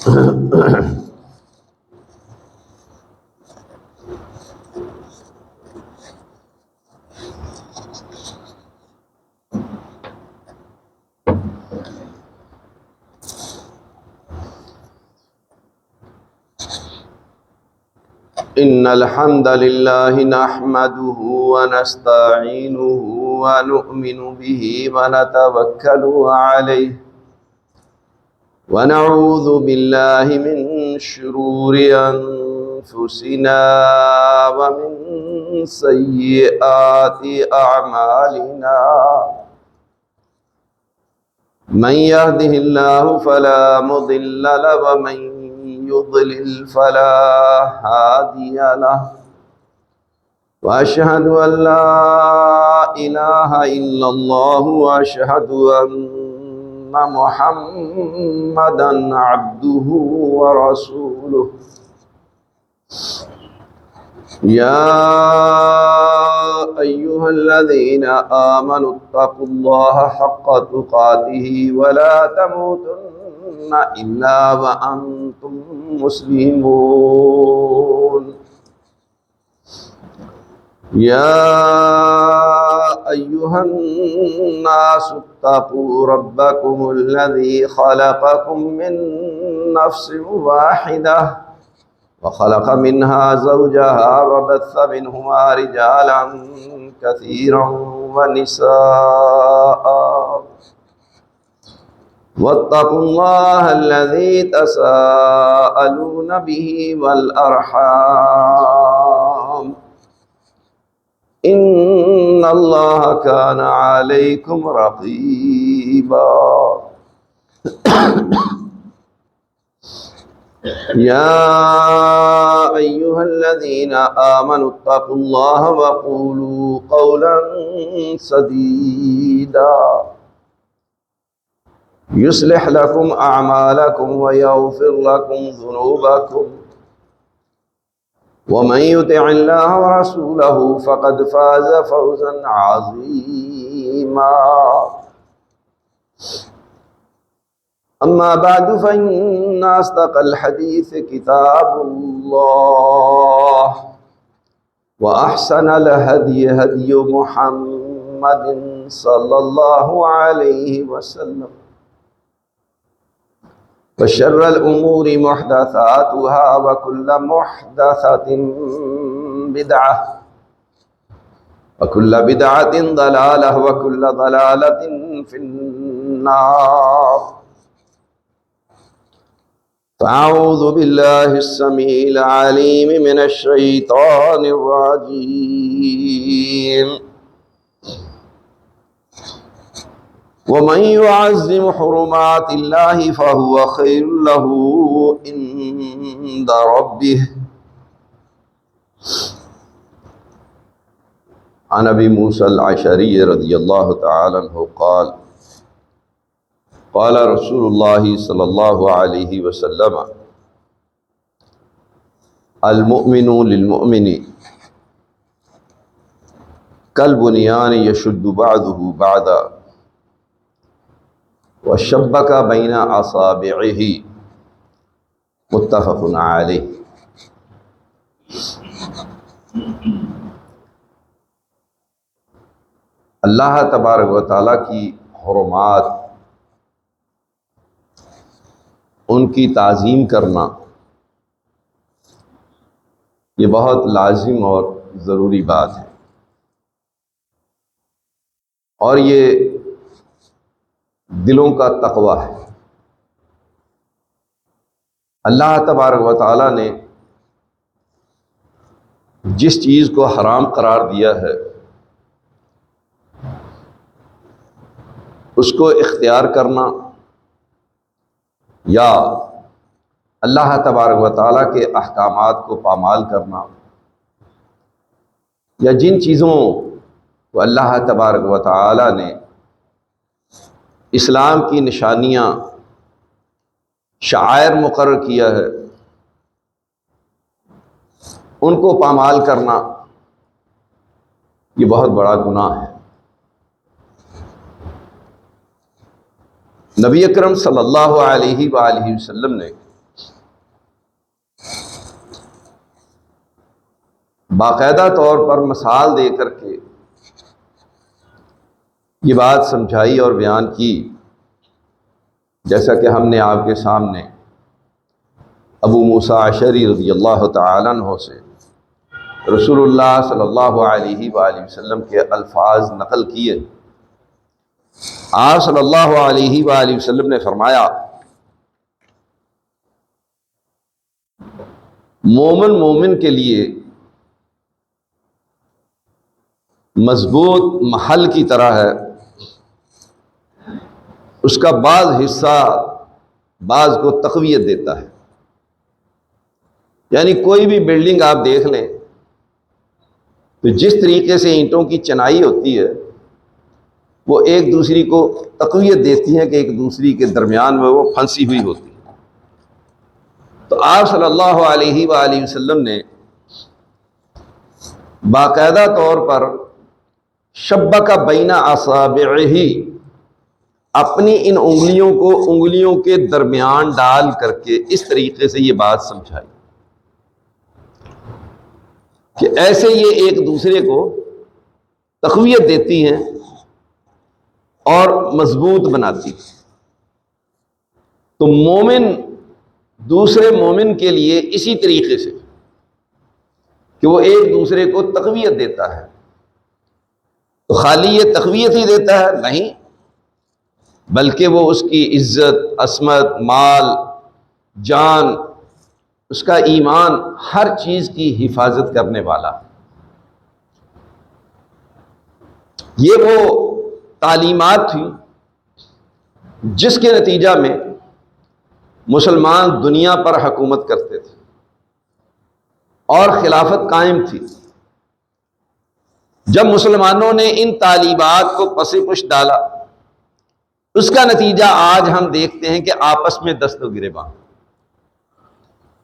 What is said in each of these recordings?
إن الحمد لله نحمده ونستعينه ونؤمن به ونتوكل عليه ونعوذ بالله من شرور أنفسنا ومن سيئات أعمالنا من يهده الله فلا مضل له ومن يضلل فلا هادي له وأشهد أن لا إله إلا الله وأشهد أن محمدا عبده ورسوله يا أيها الذين آمنوا اتقوا الله حق تقاته ولا تموتن إلا وأنتم مسلمون يا أيها الناس اتقوا ربكم الذي خلقكم من نفس واحدة وخلق منها زوجها وبث منهما رجالا كثيرا ونساء واتقوا الله الذي تساءلون به والأرحام إن الله كان عليكم رقيبا يا أيها الذين آمنوا اتقوا الله وقولوا قولا سديدا يصلح لكم أعمالكم ويغفر لكم ذنوبكم ومن يطع الله ورسوله فقد فاز فوزا عظيما أما بعد فإن أصدق الحديث كتاب الله وأحسن الهدي هدي محمد صلى الله عليه وسلم وشر الأمور محدثاتها وكل محدثة بدعة وكل بدعة ضلالة وكل ضلالة في النار فأعوذ بالله السميع العليم من الشيطان الرجيم ومن يعظم حرمات الله فهو خير له عند ربه عن ابي موسى الاشعري رضي الله تعالى عنه قال قال رسول الله صلى الله عليه وسلم المؤمن للمؤمن كالبنيان يشد بعضه بعضا وشبك بين اصابعه متفق علیہ۔ اللہ تبارک و تعالیٰ کی حرمات، ان کی تعظیم کرنا یہ بہت لازم اور ضروری بات ہے، اور یہ دلوں کا تقوی ہے۔ اللہ تبارک و تعالیٰ نے جس چیز کو حرام قرار دیا ہے اس کو اختیار کرنا یا اللہ تبارک و تعالیٰ کے احکامات کو پامال کرنا، یا جن چیزوں کو اللہ تبارک و تعالیٰ نے اسلام کی نشانیاں، شعائر مقرر کیا ہے، ان کو پامال کرنا یہ بہت بڑا گناہ ہے۔ نبی اکرم صلی اللہ علیہ وآلہ وسلم نے باقاعدہ طور پر مثال دے کر کے یہ بات سمجھائی اور بیان کی، جیسا کہ ہم نے آپ کے سامنے ابو موسیٰ اشعری رضی اللہ تعالیٰ عنہ سے رسول اللہ صلی اللہ علیہ وآلہ وسلم کے الفاظ نقل کیے۔ آپ صلی اللہ علیہ وآلہ وسلم نے فرمایا، مومن کے لیے مضبوط محل کی طرح ہے، اس کا بعض حصہ بعض کو تقویت دیتا ہے۔ یعنی کوئی بھی بلڈنگ آپ دیکھ لیں تو جس طریقے سے اینٹوں کی چنائی ہوتی ہے وہ ایک دوسری کو تقویت دیتی ہیں کہ ایک دوسری کے درمیان میں وہ پھنسی ہوئی ہوتی ہے۔ تو آپ صلی اللہ علیہ وآلہ وسلم نے باقاعدہ طور پر شبک بین اصابعہ، اپنی ان انگلیوں کو انگلیوں کے درمیان ڈال کر کے اس طریقے سے یہ بات سمجھائی کہ ایسے یہ ایک دوسرے کو تقویت دیتی ہیں اور مضبوط بناتی۔ تو مومن دوسرے مومن کے لیے اسی طریقے سے کہ وہ ایک دوسرے کو تقویت دیتا ہے۔ تو خالی یہ تقویت ہی دیتا ہے نہیں، بلکہ وہ اس کی عزت، عصمت، مال، جان، اس کا ایمان، ہر چیز کی حفاظت کرنے والا۔ یہ وہ تعلیمات تھی جس کے نتیجہ میں مسلمان دنیا پر حکومت کرتے تھے اور خلافت قائم تھی۔ جب مسلمانوں نے ان تعلیمات کو پس پش ڈالا، اس کا نتیجہ آج ہم دیکھتے ہیں کہ آپس میں دست و گریباں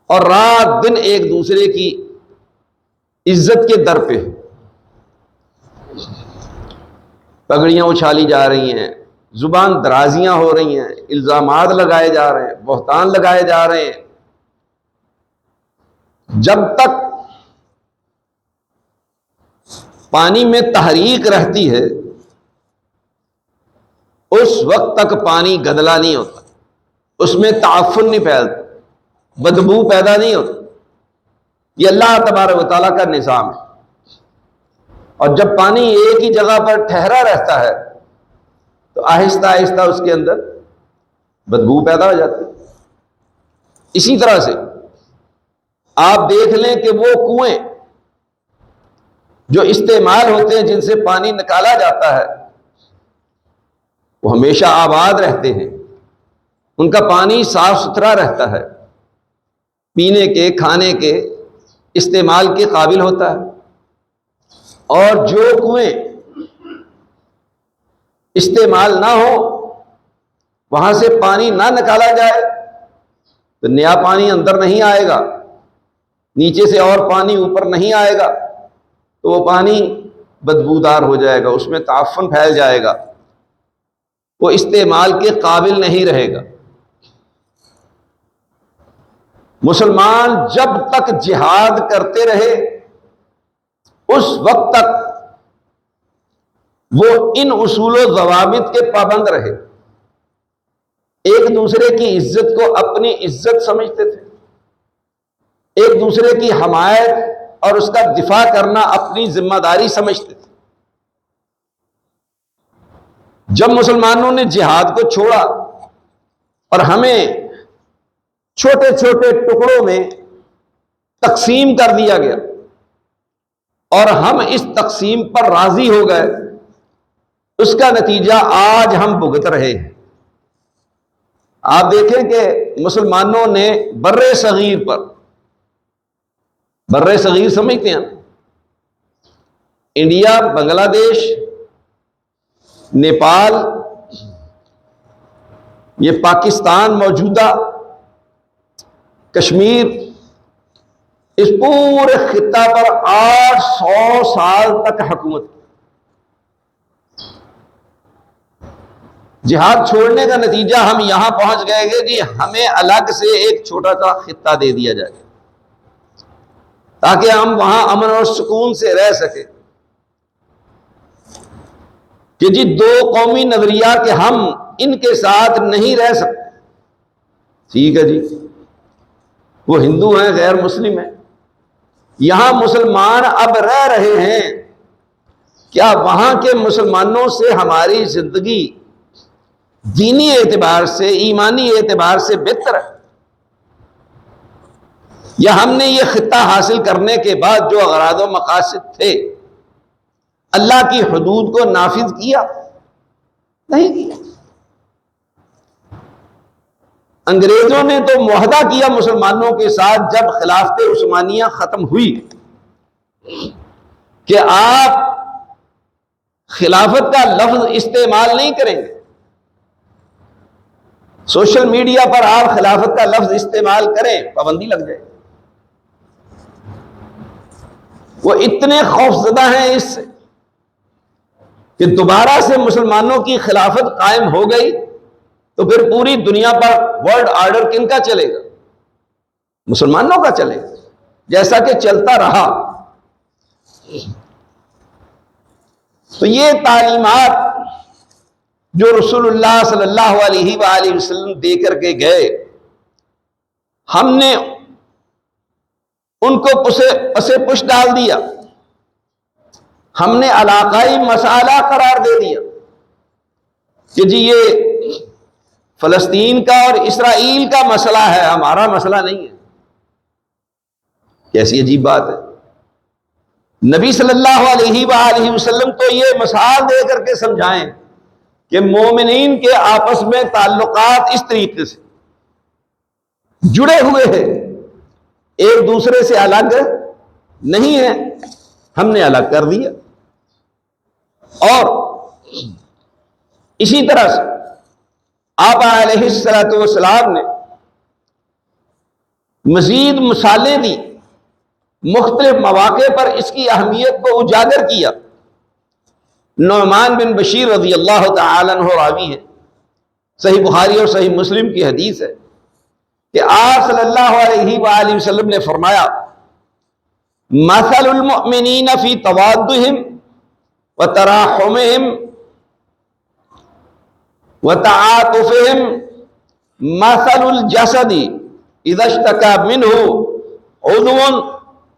اور رات دن ایک دوسرے کی عزت کے در پہ پگڑیاں اچھالی جا رہی ہیں، زبان درازیاں ہو رہی ہیں، الزامات لگائے جا رہے ہیں، بہتان لگائے جا رہے ہیں۔ جب تک پانی میں تحریک رہتی ہے اس وقت تک پانی گدلا نہیں ہوتا، اس میں تعفن نہیں پھیلتا، بدبو پیدا نہیں ہوتی۔ یہ اللہ تبارک و تعالیٰ کا نظام ہے۔ اور جب پانی ایک ہی جگہ پر ٹھہرا رہتا ہے تو آہستہ آہستہ اس کے اندر بدبو پیدا ہو جاتی ہے۔ اسی طرح سے آپ دیکھ لیں کہ وہ کنویں جو استعمال ہوتے ہیں، جن سے پانی نکالا جاتا ہے، وہ ہمیشہ آباد رہتے ہیں، ان کا پانی صاف ستھرا رہتا ہے، پینے کے، کھانے کے، استعمال کے قابل ہوتا ہے۔ اور جو کنویں استعمال نہ ہو، وہاں سے پانی نہ نکالا جائے تو نیا پانی اندر نہیں آئے گا، نیچے سے اور پانی اوپر نہیں آئے گا، تو وہ پانی بدبودار ہو جائے گا، اس میں تعفن پھیل جائے گا، وہ استعمال کے قابل نہیں رہے گا۔ مسلمان جب تک جہاد کرتے رہے اس وقت تک وہ ان اصول و ضوابط کے پابند رہے، ایک دوسرے کی عزت کو اپنی عزت سمجھتے تھے، ایک دوسرے کی حمایت اور اس کا دفاع کرنا اپنی ذمہ داری سمجھتے تھے۔ جب مسلمانوں نے جہاد کو چھوڑا اور ہمیں چھوٹے چھوٹے ٹکڑوں میں تقسیم کر دیا گیا اور ہم اس تقسیم پر راضی ہو گئے، اس کا نتیجہ آج ہم بھگت رہے ہیں۔ آپ دیکھیں کہ مسلمانوں نے برِ صغیر پر، برِ صغیر سمجھتے ہیں انڈیا، بنگلہ دیش، نیپال، یہ پاکستان موجودہ، کشمیر، اس پورے خطہ پر 800 سال تک حکومت کی۔ جہاد چھوڑنے کا نتیجہ ہم یہاں پہنچ گئے کہ ہمیں الگ سے ایک چھوٹا سا خطہ دے دیا جائے، تاکہ ہم وہاں امن اور سکون سے رہ سکیں کہ جی دو قومی نظریہ کہ ہم ان کے ساتھ نہیں رہ سکتے. ٹھیک ہے جی، وہ ہندو ہیں، غیر مسلم ہیں، یہاں مسلمان اب رہ رہے ہیں، کیا وہاں کے مسلمانوں سے ہماری زندگی دینی اعتبار سے، ایمانی اعتبار سے بہتر ہے؟ یا ہم نے یہ خطہ حاصل کرنے کے بعد جو اغراض و مقاصد تھے اللہ کی حدود کو نافذ کیا؟ نہیں کیا. انگریزوں نے تو معاہدہ کیا مسلمانوں کے ساتھ جب خلافت عثمانیہ ختم ہوئی کہ آپ خلافت کا لفظ استعمال نہیں کریں گے، سوشل میڈیا پر آپ خلافت کا لفظ استعمال کریں پابندی لگ جائے. وہ اتنے خوفزدہ ہیں اس سے کہ دوبارہ سے مسلمانوں کی خلافت قائم ہو گئی تو پھر پوری دنیا پر ورلڈ آرڈر کن کا چلے گا؟ مسلمانوں کا چلے گا، جیسا کہ چلتا رہا. تو یہ تعلیمات جو رسول اللہ صلی اللہ علیہ وآلہ وسلم دے کر کے گئے، ہم نے ان کو پسے پش ڈال دیا، ہم نے علاقائی مسئلہ قرار دے دیا کہ جی یہ فلسطین کا اور اسرائیل کا مسئلہ ہے، ہمارا مسئلہ نہیں ہے. کیسی عجیب بات ہے. نبی صلی اللہ علیہ وآلہ وسلم تو یہ مثال دے کر کے سمجھائیں کہ مومنین کے آپس میں تعلقات اس طریقے سے جڑے ہوئے ہیں، ایک دوسرے سے الگ نہیں ہے. ہم نے الگ کر دیا. اور اسی طرح سے آپ علیہ الصلوۃ والسلام نے مزید مثالیں دی، مختلف مواقع پر اس کی اہمیت کو اجاگر کیا. نعمان بن بشیر رضی اللہ تعالی عنہ راوی ہے، صحیح بخاری اور صحیح مسلم کی حدیث ہے کہ آپ صلی اللہ علیہ وآلہ وسلم نے فرمایا مثل المؤمنین فی توادہم وتراحمہم وتعاطفہم مثل الجسد اذا اشتکى منہ عضو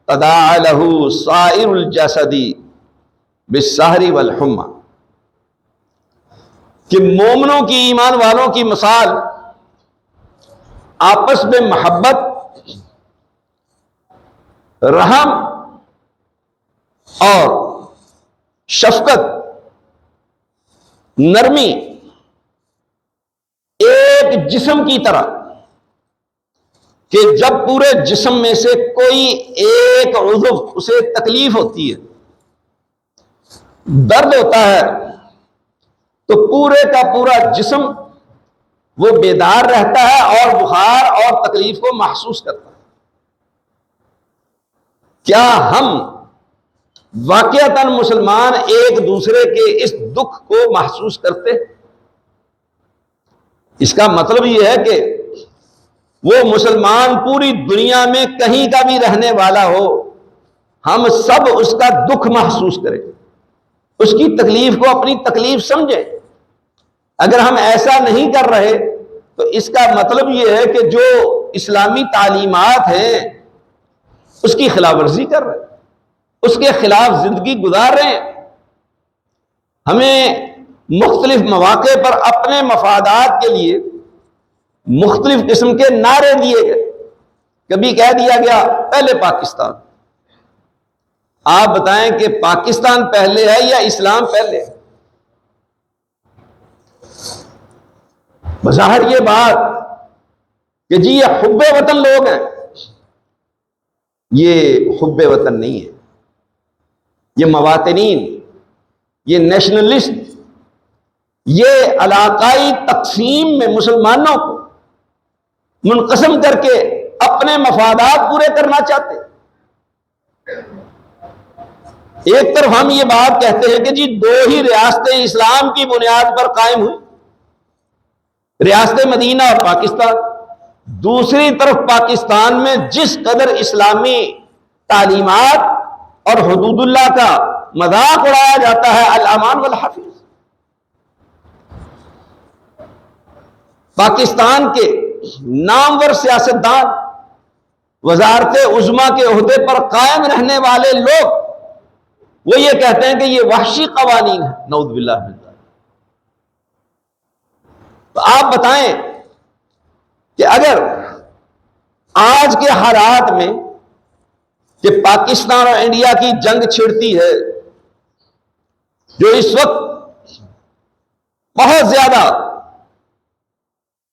تداعى له سائر الجسد بالسہر والحمى. کہ مومنوں کی، ایمان والوں کی مثال آپس میں محبت، رحم اور شفقت، نرمی ایک جسم کی طرح کہ جب پورے جسم میں سے کوئی ایک عضو اسے تکلیف ہوتی ہے، درد ہوتا ہے، تو پورے کا پورا جسم وہ بیدار رہتا ہے اور بخار اور تکلیف کو محسوس کرتا ہے. کیا ہم واقعتاً مسلمان ایک دوسرے کے اس دکھ کو محسوس کرتے؟ اس کا مطلب یہ ہے کہ وہ مسلمان پوری دنیا میں کہیں کا بھی رہنے والا ہو، ہم سب اس کا دکھ محسوس کریں، اس کی تکلیف کو اپنی تکلیف سمجھیں. اگر ہم ایسا نہیں کر رہے تو اس کا مطلب یہ ہے کہ جو اسلامی تعلیمات ہیں اس کی خلاف ورزی کر رہے ہیں، اس کے خلاف زندگی گزار رہے ہیں. ہمیں مختلف مواقع پر اپنے مفادات کے لیے مختلف قسم کے نعرے دیے گئے. کبھی کہہ دیا گیا پہلے پاکستان. آپ بتائیں کہ پاکستان پہلے ہے یا اسلام پہلے ہے؟ بظاہر یہ بات کہ جی یہ حب وطن لوگ ہیں، یہ حب وطن نہیں ہے، یہ مواطنین، یہ نیشنلسٹ، یہ علاقائی تقسیم میں مسلمانوں کو منقسم کر کے اپنے مفادات پورے کرنا چاہتے. ایک طرف ہم یہ بات کہتے ہیں کہ جی دو ہی ریاستیں اسلام کی بنیاد پر قائم ہوئی، ریاست مدینہ اور پاکستان. دوسری طرف پاکستان میں جس قدر اسلامی تعلیمات اور حدود اللہ کا مذاق اڑایا جاتا ہے. الامان والحفظ. پاکستان کے نامور سیاستدان، وزارت عظمیٰ کے عہدے پر قائم رہنے والے لوگ، وہ یہ کہتے ہیں کہ یہ وحشی قوانین ہیں. نعوذ باللہ من ذالک. تو آپ بتائیں کہ اگر آج کے حالات میں کہ پاکستان اور انڈیا کی جنگ چھڑتی ہے، جو اس وقت بہت زیادہ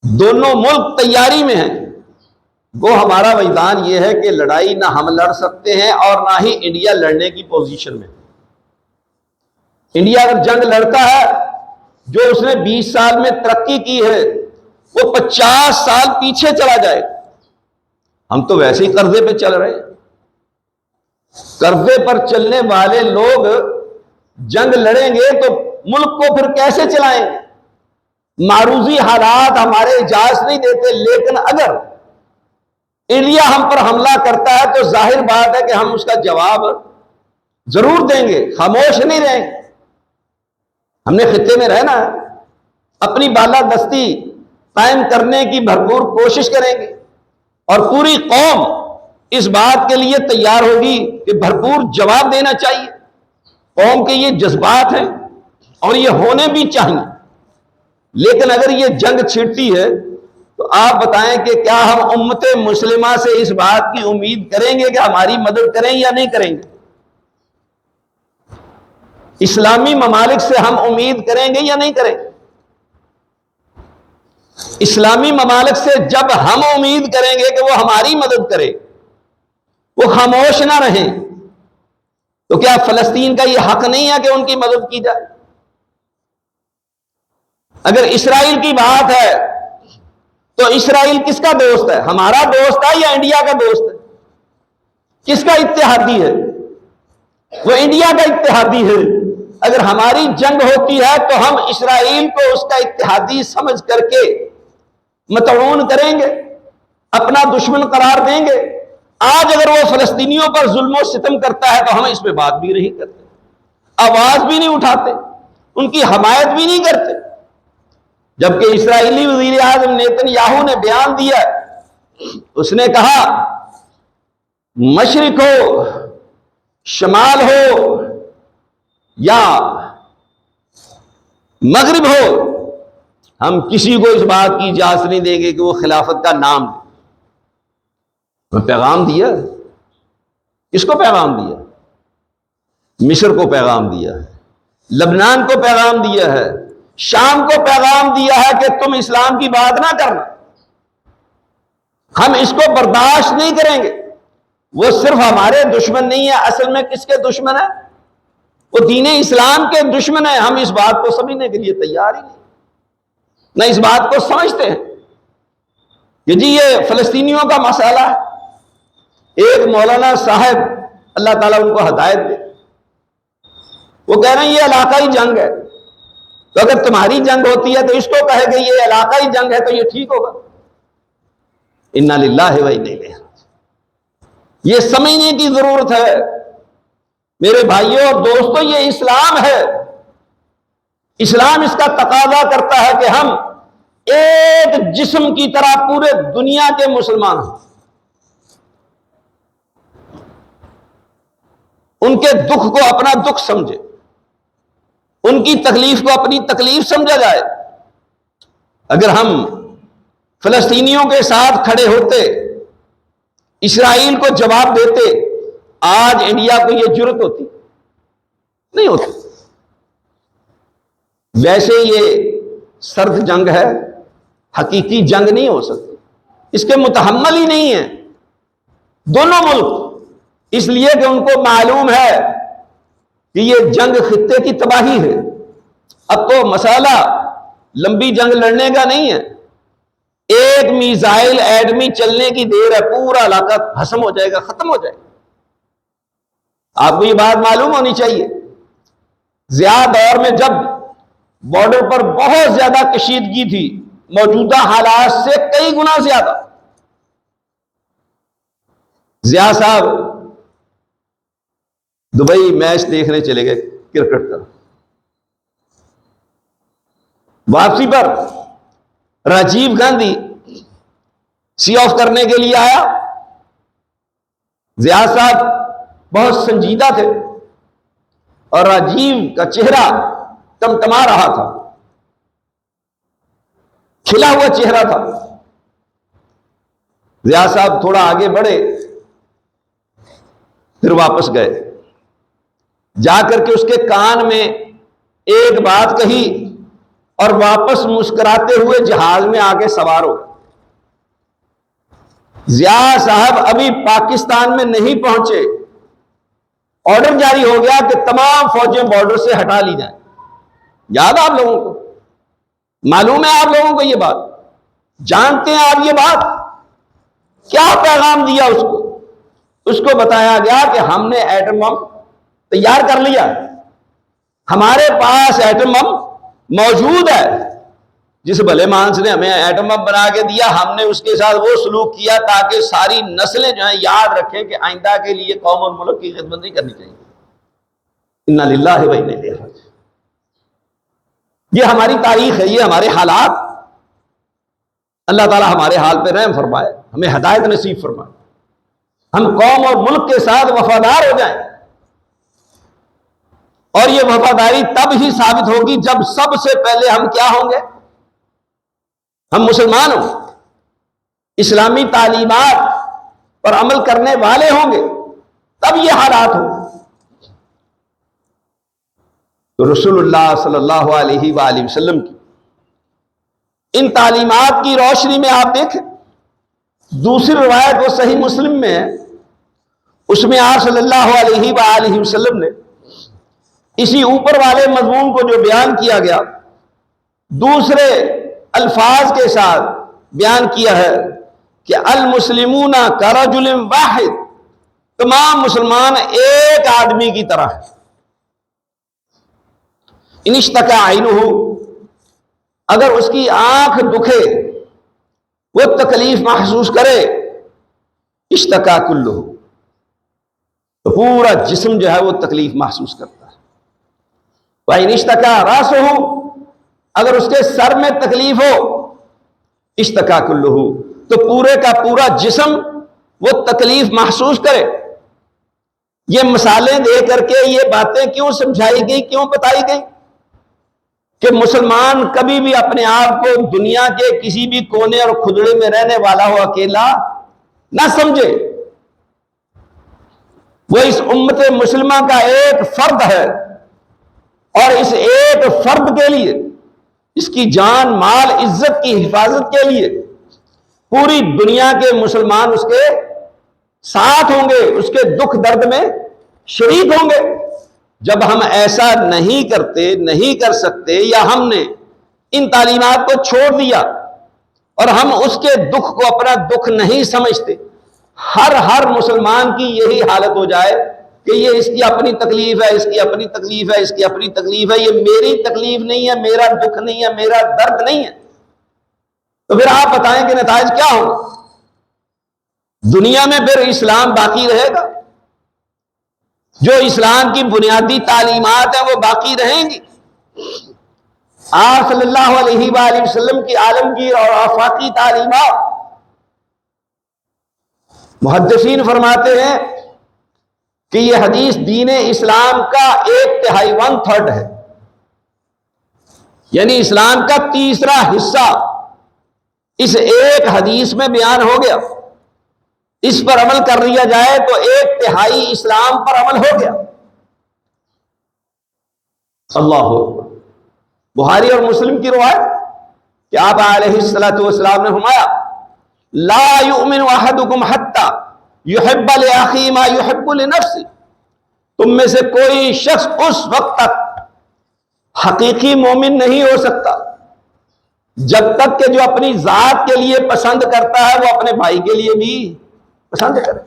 دونوں ملک تیاری میں ہیں، وہ ہمارا وجدان یہ ہے کہ لڑائی نہ ہم لڑ سکتے ہیں اور نہ ہی انڈیا لڑنے کی پوزیشن میں. انڈیا اگر جنگ لڑتا ہے، جو اس نے 20 سال میں ترقی کی ہے، وہ 50 سال پیچھے چلا جائے. ہم تو ویسے ہی قرضے پہ چل رہے ہیں. قرضے پر چلنے والے لوگ جنگ لڑیں گے تو ملک کو پھر کیسے چلائیں گے؟ معروضی حالات ہمارے اجازت نہیں دیتے. لیکن اگر انڈیا ہم پر حملہ کرتا ہے تو ظاہر بات ہے کہ ہم اس کا جواب ضرور دیں گے، خاموش نہیں رہیں گے. ہم نے خطے میں رہنا ہے، اپنی بالادستی قائم کرنے کی بھرپور کوشش کریں گے، اور پوری قوم اس بات کے لیے تیار ہوگی کہ بھرپور جواب دینا چاہیے. قوم کے یہ جذبات ہیں اور یہ ہونے بھی چاہیے. لیکن اگر یہ جنگ چھڑتی ہے تو آپ بتائیں کہ کیا ہم امت مسلمہ سے اس بات کی امید کریں گے کہ ہماری مدد کریں یا نہیں کریں گے؟ اسلامی ممالک سے ہم امید کریں گے یا نہیں کریں گے؟ اسلامی ممالک سے جب ہم امید کریں گے کہ وہ ہماری مدد کرے، وہ خاموش نہ رہیں، تو کیا فلسطین کا یہ حق نہیں ہے کہ ان کی مدد کی جائے؟ اگر اسرائیل کی بات ہے تو اسرائیل کس کا دوست ہے؟ ہمارا دوست ہے یا انڈیا کا دوست ہے؟ کس کا اتحادی ہے؟ وہ انڈیا کا اتحادی ہے. اگر ہماری جنگ ہوتی ہے تو ہم اسرائیل کو اس کا اتحادی سمجھ کر کے مطعون کریں گے، اپنا دشمن قرار دیں گے. آج اگر وہ فلسطینیوں پر ظلم و ستم کرتا ہے تو ہم اس پہ بات بھی نہیں کرتے، آواز بھی نہیں اٹھاتے، ان کی حمایت بھی نہیں کرتے. جبکہ اسرائیلی وزیر اعظم نیتن یاہو نے بیان دیا، اس نے کہا مشرق ہو، شمال ہو یا مغرب ہو، ہم کسی کو اس بات کی اجازت نہیں دیں گے کہ وہ خلافت کا نام لے. میں پیغام دیا. کس کو پیغام دیا؟ مصر کو پیغام دیا ہے، لبنان کو پیغام دیا ہے، شام کو پیغام دیا ہے کہ تم اسلام کی بات نہ کرنا، ہم اس کو برداشت نہیں کریں گے. وہ صرف ہمارے دشمن نہیں ہے، اصل میں کس کے دشمن ہے؟ وہ دین اسلام کے دشمن ہے. ہم اس بات کو سمجھنے کے لیے تیار ہی نہیں، نہ اس بات کو سمجھتے ہیں کہ جی یہ فلسطینیوں کا مسئلہ ہے. ایک مولانا صاحب، اللہ تعالیٰ ان کو ہدایت دے، وہ کہہ رہے ہیں یہ علاقائی جنگ ہے، تو اگر تمہاری جنگ ہوتی ہے تو اس کو کہے کہ یہ علاقائی جنگ ہے تو یہ ٹھیک ہوگا. انا للہ و انا الیہ راجعون. یہ سمجھنے کی ضرورت ہے میرے بھائیوں اور دوستوں. یہ اسلام ہے. اسلام اس کا تقاضا کرتا ہے کہ ہم ایک جسم کی طرح پورے دنیا کے مسلمان ہیں. ان کے دکھ کو اپنا دکھ سمجھے، ان کی تکلیف کو اپنی تکلیف سمجھا جائے. اگر ہم فلسطینیوں کے ساتھ کھڑے ہوتے، اسرائیل کو جواب دیتے، آج انڈیا کو یہ جرت ہوتی نہیں ہوتی. ویسے یہ سرد جنگ ہے، حقیقی جنگ نہیں ہو سکتی. اس کے متحمل ہی نہیں ہیں دونوں ملک، اس لیے کہ ان کو معلوم ہے کہ یہ جنگ خطے کی تباہی ہے. اب تو مسئلہ لمبی جنگ لڑنے کا نہیں ہے، ایک میزائل ایٹمی چلنے کی دیر ہے، پورا علاقہ بھسم ہو جائے گا، ختم ہو جائے گا. آپ کو یہ بات معلوم ہونی چاہیے. ضیاء دور میں جب بارڈر پر بہت زیادہ کشیدگی تھی، موجودہ حالات سے کئی گنا زیادہ، ضیاء صاحب دبئی میچ دیکھنے چلے گئے کرکٹ کا. واپسی پر راجیو گاندھی سی آف کرنے کے لیے آیا. ضیاء صاحب بہت سنجیدہ تھے اور راجیو کا چہرہ ٹمٹما رہا تھا، کھلا ہوا چہرہ تھا. ضیاء صاحب تھوڑا آگے بڑھے، پھر واپس گئے. جا کر کے اس کے کان میں ایک بات کہی اور واپس مسکراتے ہوئے جہاز میں آگے سوار ہو. ضیاء صاحب ابھی پاکستان میں نہیں پہنچے، آرڈر جاری ہو گیا کہ تمام فوجیں بارڈر سے ہٹا لی جائیں. یاد آپ لوگوں کو، معلوم ہے آپ لوگوں کو یہ بات، جانتے ہیں آپ یہ بات. کیا پیغام دیا اس کو؟ اس کو بتایا گیا کہ ہم نے ایٹم بم تیار کر لیا، ہمارے پاس ایٹم بم موجود ہے. جس بھلے مانس نے ہمیں ایٹم بم بنا کے دیا، ہم نے اس کے ساتھ وہ سلوک کیا تاکہ ساری نسلیں جو ہیں یاد رکھیں کہ آئندہ کے لیے قوم اور ملک کی خدمت نہیں کرنی چاہیے. انا للہ و انا الیہ راجعون. یہ ہماری تاریخ ہے، یہ ہمارے حالات. اللہ تعالی ہمارے حال پہ رحم فرمائے، ہمیں ہدایت نصیب فرمائے، ہم قوم اور ملک کے ساتھ وفادار ہو جائیں. اور یہ وفاداری تب ہی ثابت ہوگی جب سب سے پہلے ہم کیا ہوں گے؟ ہم مسلمان ہوں، اسلامی تعلیمات پر عمل کرنے والے ہوں گے، تب یہ حالات ہوں. تو رسول اللہ صلی اللہ علیہ وآلہ وسلم کی ان تعلیمات کی روشنی میں آپ دیکھیں، دوسری روایت وہ صحیح مسلم میں ہے، اس میں آپ صلی اللہ علیہ وآلہ وسلم نے اسی اوپر والے مضمون کو جو بیان کیا گیا دوسرے الفاظ کے ساتھ بیان کیا ہے کہ المسلمون کرجل واحد، تمام مسلمان ایک آدمی کی طرح ہے. ان اشتکا عینہ، اگر اس کی آنکھ دکھے، وہ تکلیف محسوس کرے، اشتکا کلہ، تو پورا جسم جو ہے وہ تکلیف محسوس کرتا ہے. وَإِنِ اشْتَكَا رَأْسُهُ، اگر اس کے سر میں تکلیف ہو، اشتکا کلہ، تو پورے کا پورا جسم وہ تکلیف محسوس کرے. یہ مثالیں دے کر کے یہ باتیں کیوں سمجھائی گئی، کیوں بتائی گئی؟ کہ مسلمان کبھی بھی اپنے آپ کو دنیا کے کسی بھی کونے اور کھدڑے میں رہنے والا ہو اکیلا نہ سمجھے. وہ اس امت مسلمہ کا ایک فرد ہے، اور اس ایک فرد کے لیے، اس کی جان مال عزت کی حفاظت کے لیے پوری دنیا کے مسلمان اس کے ساتھ ہوں گے، اس کے دکھ درد میں شریک ہوں گے. جب ہم ایسا نہیں کرتے، نہیں کر سکتے، یا ہم نے ان تعلیمات کو چھوڑ دیا اور ہم اس کے دکھ کو اپنا دکھ نہیں سمجھتے، ہر مسلمان کی یہی حالت ہو جائے کہ یہ اس کی اپنی تکلیف ہے، اس کی اپنی تکلیف ہے، اس کی اپنی تکلیف ہے، یہ میری تکلیف نہیں ہے، میرا دکھ نہیں ہے، میرا درد نہیں ہے، تو پھر آپ بتائیں کہ نتائج کیا ہوں؟ دنیا میں پھر اسلام باقی رہے گا؟ جو اسلام کی بنیادی تعلیمات ہیں وہ باقی رہیں گی؟ آپ صلی اللہ علیہ وآلہ وسلم کی عالمگیر اور آفاقی تعلیمات، محدثین فرماتے ہیں کہ یہ حدیث دین اسلام کا 1/3 1/3 ہے، یعنی اسلام کا تیسرا حصہ اس ایک حدیث میں بیان ہو گیا. اس پر عمل کر لیا جائے تو 1/3 اسلام پر عمل ہو گیا. اللہ اکبر. بخاری اور مسلم کی روایت کہ آپ علیہ الصلوۃ والسلام نے فرمایا لا یؤمن احدکم حتی یحب لاخیہ ما یحب لنفسہ، تم میں سے کوئی شخص اس وقت تک حقیقی مومن نہیں ہو سکتا جب تک کہ جو اپنی ذات کے لیے پسند کرتا ہے وہ اپنے بھائی کے لیے بھی پسند کرے.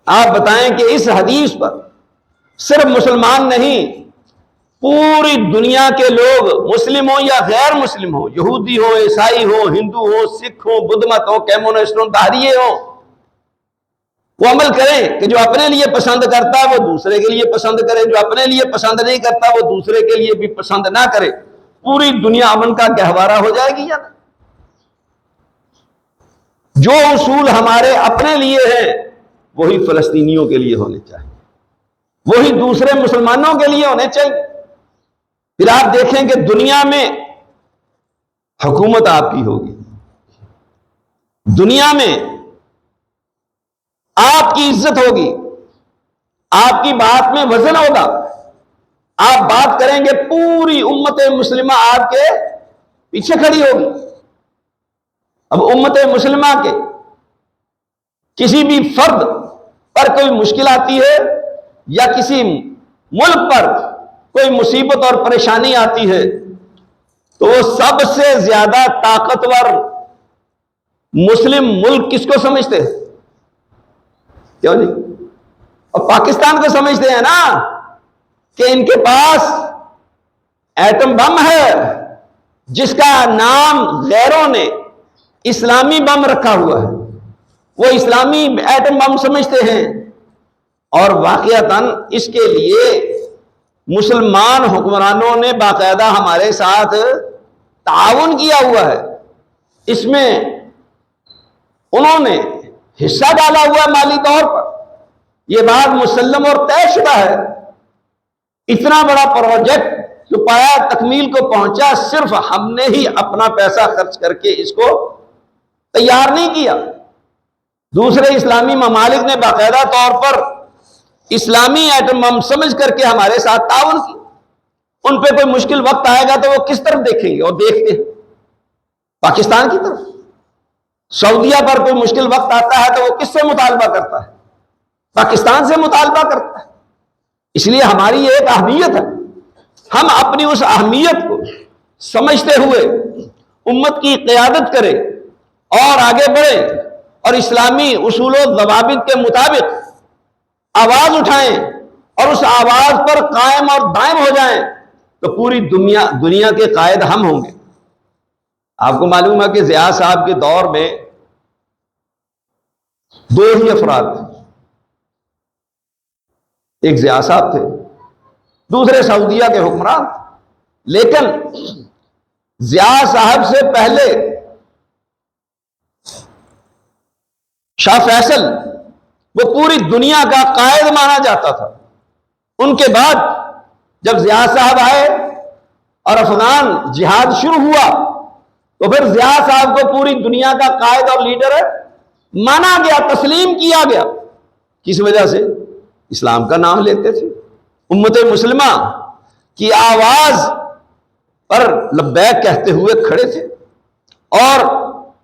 آپ بتائیں کہ اس حدیث پر صرف مسلمان نہیں، پوری دنیا کے لوگ، مسلم ہوں یا غیر مسلم ہوں، یہودی ہو، عیسائی ہو، ہندو ہو، سکھ ہو، بدھ مت ہو، کمیونسٹ ہو، دہریے ہو، وہ عمل کریں کہ جو اپنے لیے پسند کرتا ہے وہ دوسرے کے لیے پسند کرے، جو اپنے لیے پسند نہیں کرتا وہ دوسرے کے لیے بھی پسند نہ کرے، پوری دنیا امن کا گہوارہ ہو جائے گی یا نہیں؟ جو اصول ہمارے اپنے لیے ہیں وہی فلسطینیوں کے لیے ہونے چاہیے، وہی دوسرے مسلمانوں کے لیے ہونے چاہیے۔ پھر آپ دیکھیں کہ دنیا میں حکومت آپ کی ہوگی، دنیا میں آپ کی عزت ہوگی، آپ کی بات میں وزن ہوگا، آپ بات کریں گے پوری امت مسلمہ آپ کے پیچھے کھڑی ہوگی۔ اب امت مسلمہ کے کسی بھی فرد پر کوئی مشکل آتی ہے یا کسی ملک پر کوئی مصیبت اور پریشانی آتی ہے تو وہ سب سے زیادہ طاقتور مسلم ملک کس کو سمجھتے ہیں؟ کیوں جی؟ اور پاکستان کو سمجھتے ہیں نا کہ ان کے پاس ایٹم بم ہے جس کا نام غیروں نے اسلامی بم رکھا ہوا ہے، وہ اسلامی ایٹم بم سمجھتے ہیں، اور واقعتاً اس کے لیے مسلمان حکمرانوں نے باقاعدہ ہمارے ساتھ تعاون کیا ہوا ہے، اس میں انہوں نے حصہ ڈالا ہوا ہے مالی طور پر، یہ بات مسلم اور طے شدہ ہے۔ اتنا بڑا پروجیکٹ جو پایا تکمیل کو پہنچا، صرف ہم نے ہی اپنا پیسہ خرچ کر کے اس کو تیار نہیں کیا، دوسرے اسلامی ممالک نے باقاعدہ طور پر اسلامی ایٹم بم سمجھ کر کے ہمارے ساتھ تعاون کی۔ ان پہ کوئی مشکل وقت آئے گا تو وہ کس طرف دیکھیں گے؟ اور دیکھتے ہیں پاکستان کی طرف۔ سعودیہ پر کوئی مشکل وقت آتا ہے تو وہ کس سے مطالبہ کرتا ہے؟ پاکستان سے مطالبہ کرتا ہے۔ اس لیے ہماری ایک اہمیت ہے، ہم اپنی اس اہمیت کو سمجھتے ہوئے امت کی قیادت کریں اور آگے بڑھیں اور اسلامی اصول و ضوابط کے مطابق آواز اٹھائیں اور اس آواز پر قائم اور دائم ہو جائیں تو پوری دنیا کے قائد ہم ہوں گے۔ آپ کو معلوم ہے کہ ضیاء صاحب کے دور میں دو ہی افراد تھے، ایک ضیاء صاحب تھے، دوسرے سعودیہ کے حکمران تھے، لیکن ضیاء صاحب سے پہلے شاہ فیصل وہ پوری دنیا کا قائد مانا جاتا تھا۔ ان کے بعد جب ضیاء صاحب آئے اور افغان جہاد شروع ہوا تو پھر ضیاء صاحب کو پوری دنیا کا قائد اور لیڈر مانا گیا، تسلیم کیا گیا۔ کس وجہ سے؟ اسلام کا نام لیتے تھے، امت مسلمہ کی آواز پر لبیک کہتے ہوئے کھڑے تھے، اور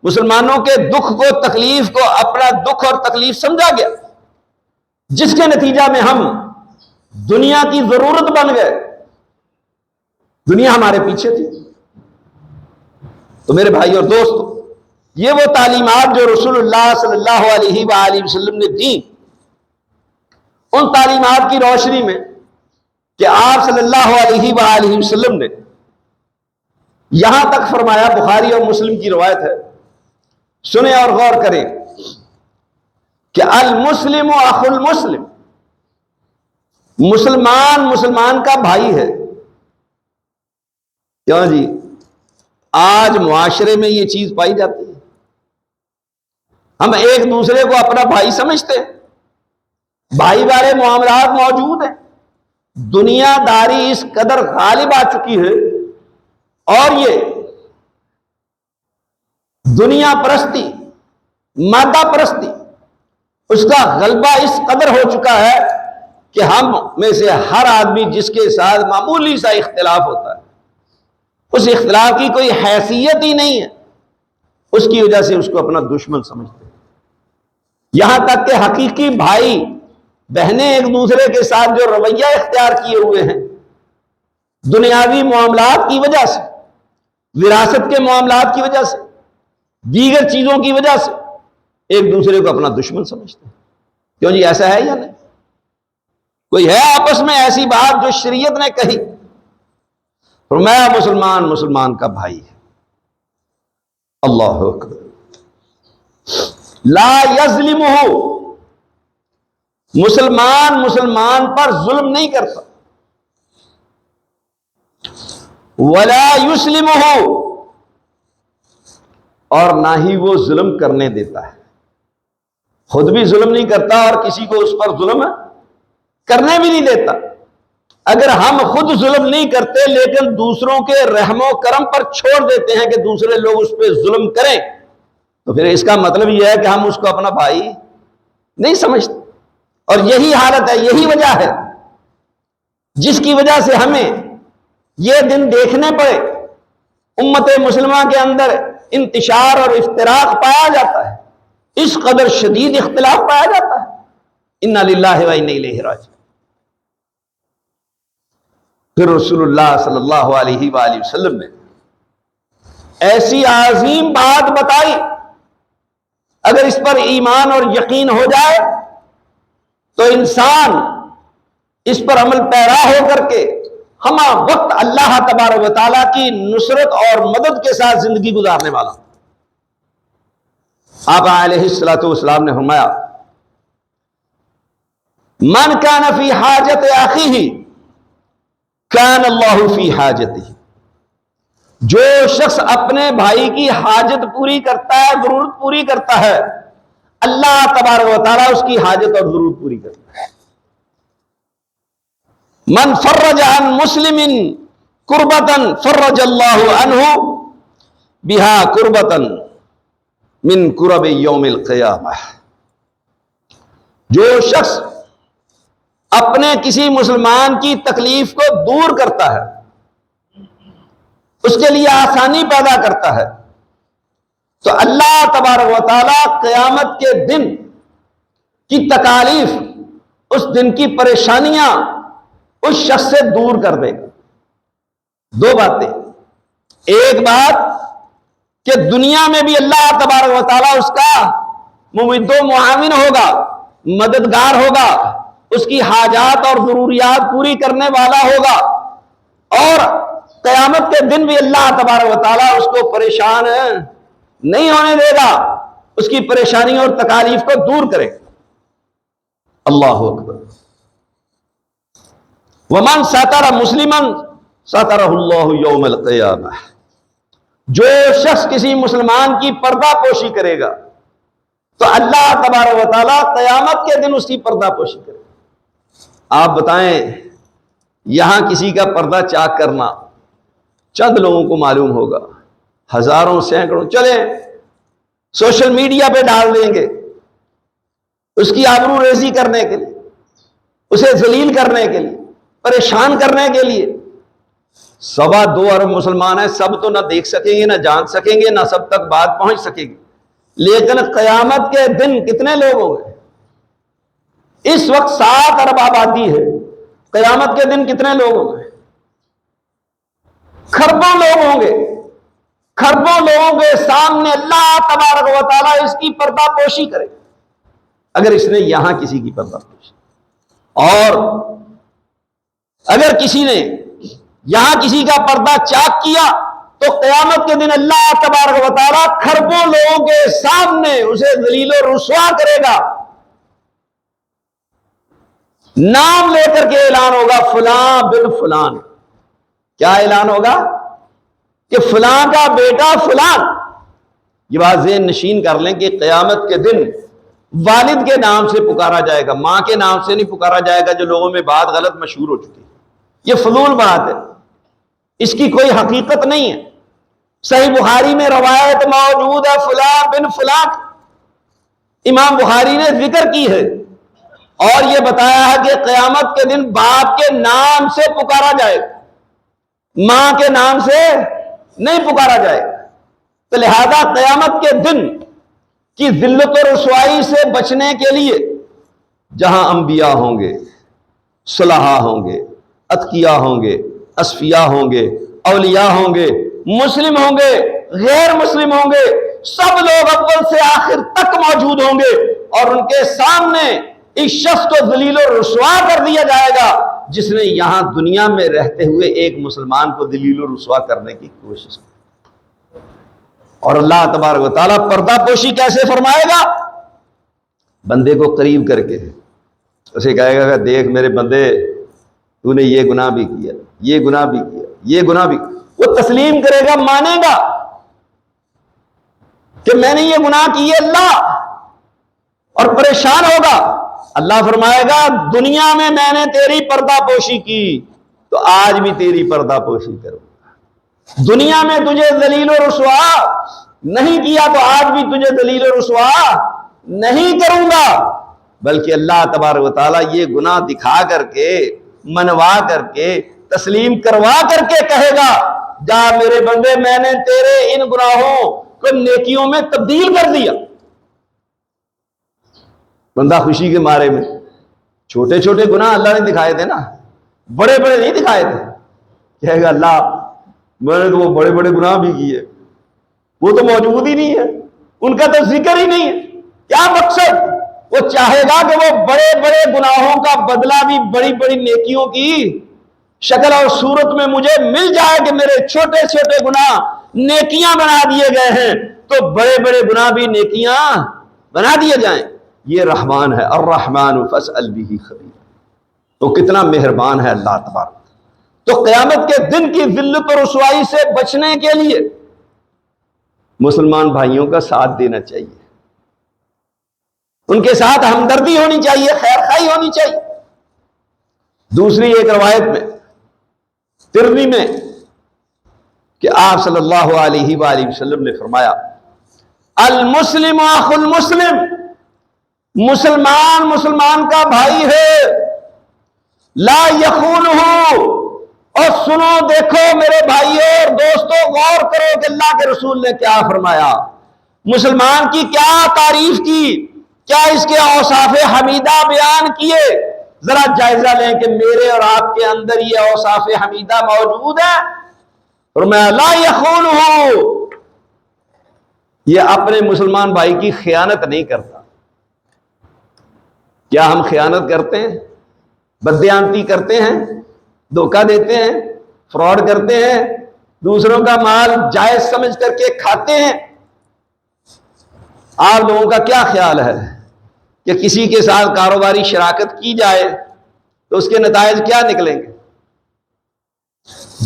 مسلمانوں کے دکھ کو، تکلیف کو اپنا دکھ اور تکلیف سمجھا گیا، جس کے نتیجہ میں ہم دنیا کی ضرورت بن گئے۔ دنیا ہمارے پیچھے تھی۔ تو میرے بھائی اور دوستو، یہ وہ تعلیمات جو رسول اللہ صلی اللہ علیہ وآلہ وسلم نے دی، ان تعلیمات کی روشنی میں کہ آپ صلی اللہ علیہ وآلہ وسلم نے یہاں تک فرمایا، بخاری اور مسلم کی روایت ہے، سنیں اور غور کریں کہ المسلم اخو المسلم، مسلمان مسلمان کا بھائی ہے۔ کیوں جی؟ آج معاشرے میں یہ چیز پائی جاتی ہے، ہم ایک دوسرے کو اپنا بھائی سمجھتے ہیں، بھائی والے معاملات موجود ہیں، دنیا داری اس قدر غالب آ چکی ہے، اور یہ دنیا پرستی، مادہ پرستی، اس کا غلبہ اس قدر ہو چکا ہے کہ ہم میں سے ہر آدمی جس کے ساتھ معمولی سا اختلاف ہوتا ہے، اس اختلاف کی کوئی حیثیت ہی نہیں ہے، اس کی وجہ سے اس کو اپنا دشمن سمجھتے ہیں۔ یہاں تک کہ حقیقی بھائی بہنیں ایک دوسرے کے ساتھ جو رویہ اختیار کیے ہوئے ہیں، دنیاوی معاملات کی وجہ سے، وراثت کے معاملات کی وجہ سے، دیگر چیزوں کی وجہ سے ایک دوسرے کو اپنا دشمن سمجھتے ہیں۔ کیوں جی؟ ایسا ہے یا نہیں؟ کوئی ہے آپس میں ایسی بات جو شریعت نے کہی؟ فرمایا مسلمان مسلمان کا بھائی ہے۔ اللہ اکبر۔ لا یظلمہ، مسلمان پر ظلم نہیں کرتا، ولا یسلمہ، اور نہ ہی وہ ظلم کرنے دیتا ہے، خود بھی ظلم نہیں کرتا اور کسی کو اس پر ظلم کرنے بھی نہیں دیتا۔ اگر ہم خود ظلم نہیں کرتے لیکن دوسروں کے رحم و کرم پر چھوڑ دیتے ہیں کہ دوسرے لوگ اس پہ ظلم کریں، تو پھر اس کا مطلب یہ ہے کہ ہم اس کو اپنا بھائی نہیں سمجھتے۔ اور یہی حالت ہے، یہی وجہ ہے جس کی وجہ سے ہمیں یہ دن دیکھنے پڑے، امت مسلمہ کے اندر انتشار اور افتراق پایا جاتا ہے، اس قدر شدید اختلاف پایا جاتا ہے۔ انا للہ و انا الیہ راجعون۔ پھر رسول اللہ صلی اللہ علیہ وآلہ وسلم نے ایسی عظیم بات بتائی، اگر اس پر ایمان اور یقین ہو جائے تو انسان اس پر عمل پیرا ہو کر کے ہمہ وقت اللہ تبارک و تعالیٰ کی نصرت اور مدد کے ساتھ زندگی گزارنے والا۔ آپ علیہ الصلوۃ والسلام نے فرمایا، من کان فی حاجت اخیہ کان اللہ فی حاجتہ، جو شخص اپنے بھائی کی حاجت پوری کرتا ہے، ضرورت پوری کرتا ہے، اللہ تبارک و تعالیٰ اس کی حاجت اور ضرورت پوری کرتا ہے۔ من فرج عن مسلم کربتا فرج اللہ عنہ بہا کربتا من کرب یوم القیامہ، جو شخص اپنے کسی مسلمان کی تکلیف کو دور کرتا ہے، اس کے لیے آسانی پیدا کرتا ہے، تو اللہ تبارک و تعالیٰ قیامت کے دن کی تکالیف، اس دن کی پریشانیاں اس شخص سے دور کر دے گا۔ دو باتیں، ایک بات کہ دنیا میں بھی اللہ تبارک و تعالیٰ اس کا ممد و معاون ہوگا، مددگار ہوگا، اس کی حاجات اور ضروریات پوری کرنے والا ہوگا، اور قیامت کے دن بھی اللہ تبارک و تعالیٰ اس کو پریشان نہیں ہونے دے گا، اس کی پریشانیوں اور تکالیف کو دور کرے۔ اللہ اکبر۔ ومن ستر مسلما سترہ اللہ یوم القیامہ، جو شخص کسی مسلمان کی پردہ پوشی کرے گا تو اللہ تبارک و تعالیٰ قیامت کے دن اس کی پردہ پوشی کرے گا۔ آپ بتائیں، یہاں کسی کا پردہ چاک کرنا چند لوگوں کو معلوم ہوگا، ہزاروں سینکڑوں چلے سوشل میڈیا پہ ڈال دیں گے، اس کی آبرو ریزی کرنے کے لیے، اسے ذلیل کرنے کے لیے، پریشان کرنے کے لیے۔ 2.25 ارب مسلمان ہیں، سب تو نہ دیکھ سکیں گے، نہ جان سکیں گے، نہ سب تک بات پہنچ سکے گی، لیکن قیامت کے دن کتنے لوگ ہوں گے؟ اس وقت 7 ارب آبادی ہے، قیامت کے دن کتنے لوگ ہوں گے؟ کھربوں لوگ ہوں گے، کھربوں لوگوں کے سامنے اللہ تبارک و تعالیٰ اس کی پردہ پوشی کرے اگر اس نے یہاں کسی کی پردہ پوشی، اور اگر کسی نے یہاں کسی کا پردہ چاک کیا تو قیامت کے دن اللہ تبارک و تعالیٰ کھربوں لوگوں کے سامنے اسے ذلیل و رسوا کرے گا۔ نام لے کر کے اعلان ہوگا، فلاں بن فلان۔ کیا اعلان ہوگا؟ کہ فلاں کا بیٹا فلان۔ یہ بات ذہن نشین کر لیں کہ قیامت کے دن والد کے نام سے پکارا جائے گا، ماں کے نام سے نہیں پکارا جائے گا، جو لوگوں میں بات غلط مشہور ہو چکی ہے۔ یہ فضول بات ہے، اس کی کوئی حقیقت نہیں ہے۔ صحیح بخاری میں روایت موجود ہے، فلاں بن فلاں، امام بخاری نے ذکر کی ہے اور یہ بتایا ہے کہ قیامت کے دن باپ کے نام سے پکارا جائے گا، ماں کے نام سے نہیں پکارا جائے گا۔ تو لہذا قیامت کے دن کی ذلت و رسوائی سے بچنے کے لیے جہاں انبیاء ہوں گے، صلحاء ہوں گے، اتقیاء ہوں گے، اصفیاء ہوں گے، اولیاء ہوں گے، مسلم ہوں گے، غیر مسلم ہوں گے، سب لوگ اول سے آخر تک موجود ہوں گے، اور ان کے سامنے اس شخص کو ذلیل و رسوا کر دیا جائے گا جس نے یہاں دنیا میں رہتے ہوئے ایک مسلمان کو ذلیل و رسوا کرنے کی کوشش کی۔ اور اللہ تبارک و تعالیٰ پردہ پوشی کیسے فرمائے گا؟ بندے کو قریب کر کے، اسے کہے گا کہ دیکھ میرے بندے، تو نے یہ گناہ بھی کیا، یہ گناہ بھی کیا، یہ گناہ بھی، وہ تسلیم کرے گا، مانے گا کہ میں نے یہ گناہ کیے اللہ، اور پریشان ہوگا۔ اللہ فرمائے گا دنیا میں نے تیری پردہ پوشی کی تو آج بھی تیری پردہ پوشی کروں گا، دنیا میں تجھے ذلیل و رسوا نہیں کیا تو آج بھی تجھے ذلیل و رسوا نہیں کروں گا۔ بلکہ اللہ تبارک و تعالیٰ یہ گناہ دکھا کر کے، منوا کر کے، تسلیم کروا کر کے کہے گا جا میرے بندے میں نے تیرے ان گناہوں کو نیکیوں میں تبدیل کر دیا۔ بندہ خوشی کے مارے میں، چھوٹے چھوٹے گناہ اللہ نے دکھائے تھے نا، بڑے بڑے نہیں دکھائے تھے۔ کہے گا اللہ میں نے تو وہ بڑے بڑے گناہ بھی کیے، وہ تو موجود ہی نہیں ہے، ان کا تو ذکر ہی نہیں ہے۔ کیا مقصد؟ وہ چاہے گا کہ وہ بڑے بڑے گناہوں کا بدلہ بھی بڑی بڑی نیکیوں کی شکل اور صورت میں مجھے مل جائے، کہ میرے چھوٹے چھوٹے گناہ نیکیاں بنا دیے گئے ہیں تو بڑے بڑے گناہ بھی نیکیاں بنا دیے جائیں۔ یہ رحمان ہے، الرحمن فاسأل بہ خبیر، تو کتنا مہربان ہے اللہ تبارک۔ تو قیامت کے دن کی ذلت و رسوائی سے بچنے کے لیے مسلمان بھائیوں کا ساتھ دینا چاہیے، ان کے ساتھ ہمدردی ہونی چاہیے، خیر خواہی ہونی چاہیے۔ دوسری ایک روایت میں ترمذی میں کہ آپ صلی اللہ علیہ وآلہ وسلم نے فرمایا المسلم اخو المسلم، مسلمان مسلمان کا بھائی ہے، لا یخونہ، اور سنو دیکھو میرے بھائیوں اور دوستوں، غور کرو کہ اللہ کے رسول نے کیا فرمایا، مسلمان کی کیا تعریف کی، کیا اس کے اوصاف حمیدہ بیان کیے۔ ذرا جائزہ لیں کہ میرے اور آپ کے اندر یہ اوصاف حمیدہ موجود ہے۔ فرمایا لا یخونہ، یہ اپنے مسلمان بھائی کی خیانت نہیں کرتا۔ کیا ہم خیانت کرتے ہیں، بددیانتی کرتے ہیں، دھوکہ دیتے ہیں، فراڈ کرتے ہیں، دوسروں کا مال جائز سمجھ کر کے کھاتے ہیں؟ آپ لوگوں کا کیا خیال ہے کہ کسی کے ساتھ کاروباری شراکت کی جائے تو اس کے نتائج کیا نکلیں گے؟